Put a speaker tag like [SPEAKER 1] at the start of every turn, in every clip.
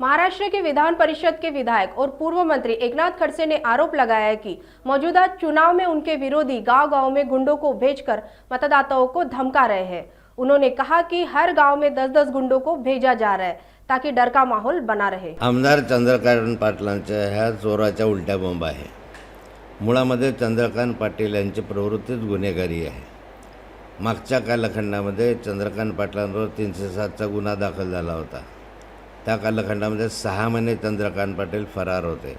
[SPEAKER 1] महाराष्ट्र के विधान परिषद के विधायक और पूर्व मंत्री एकनाथ खड़से ने आरोप लगाया है कि मौजूदा चुनाव में उनके विरोधी गांव-गांव में गुंडों को भेजकर मतदाताओं को धमका रहे हैं। उन्होंने कहा कि हर गांव में 10-10 गुंडों को भेजा जा रहा है ताकि डर का माहौल बना रहे।
[SPEAKER 2] आमदार चंद्रकांत पाटलांच्या ह्या चोराच्या उलट्या बॉम्ब आहे। मुळामध्ये चंद्रकांत पाटील यांची प्रवृत्तीच गुन्हेगारी आहे। मागच्या कालखंडामध्ये चंद्रकांत पाटलांवर 307चा गुन्हा दाखल झाला होता। त्या कालखंडामध्ये 6 महिने चंद्रकांत पाटील फरार होते।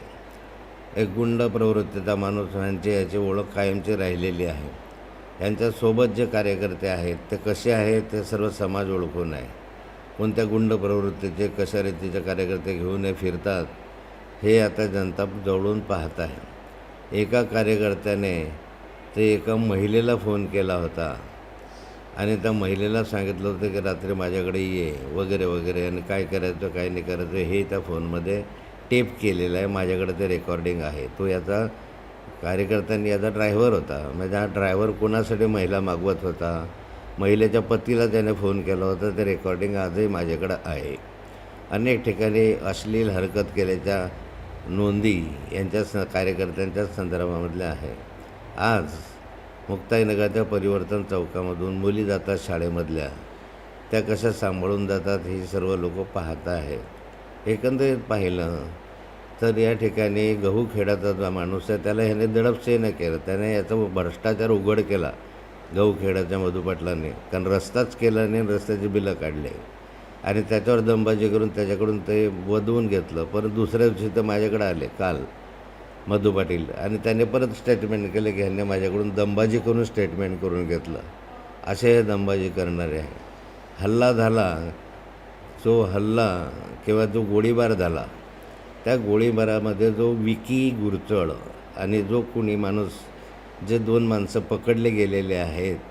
[SPEAKER 2] एक गुंड प्रवृत्तीचा माणूस यांची याची ओळख कायमची राहिलेली आहे। यांच्यासोबत जे कार्यकर्ते आहेत ते कसे आहेत ते सर्व समाज ओळखून आहे। कोणत्या गुंड प्रवृत्तीचे कशा रीतीचे कार्यकर्ते घेऊन हे फिरतात हे आता जनता जवळून पाहत आहे। एका कार्यकर्त्याने ते एका महिलेला फोन केला होता आणि त्या महिलेला सांगितलं होतं की रात्री माझ्याकडे ये वगैरे वगैरे आणि काय करायचं काय नाही करायचं हे त्या फोनमध्ये टेप केलेलं आहे। माझ्याकडे ते रेकॉर्डिंग आहे। तो याचा कार्यकर्त्यांनी याचा ड्रायव्हर होता। म्हणजे हा ड्रायव्हर कोणासाठी महिला मागवत होता, महिलेच्या पतीला त्याने फोन केला होता। ते रेकॉर्डिंग आजही माझ्याकडे आहे। अनेक ठिकाणी अश्लील हरकत केल्याच्या नोंदी यांच्या कार्यकर्त्यांच्या संदर्भामधल्या आहे। आज मुक्ताईनगरच्या परिवर्तन चौकामधून मुली जातात शाळेमधल्या, त्या कशा सांभाळून जातात ही सर्व लोक पाहत आहेत। एकंदरीत पाहिलं तर या ठिकाणी गहू खेडाचा जो माणूस आहे त्याला ह्याने दडपशे न केलं, त्याने याचा भ्रष्टाचार उघड केला गहू खेडाच्या मधू पाटलांनी। कारण रस्ताच केला नाही, रस्त्याची बिलं काढले आणि त्याच्यावर दंबाजी करून त्याच्याकडून ते वदवून घेतलं। परत दुसऱ्या दिवशी तर माझ्याकडे आले काल मधू पाटील आणि त्याने परत स्टेटमेंट केलं की ह्यांनी माझ्याकडून दंबाजी करून स्टेटमेंट करून घेतलं। असे हे दंबाजी करणारे आहे। हल्ला झाला, जो हल्ला किंवा जो गोळीबार झाला त्या गोळीबारामध्ये जो विकी गुरचळ आणि जो कुणी माणूस जे 2 माणसं पकडले गेलेले आहेत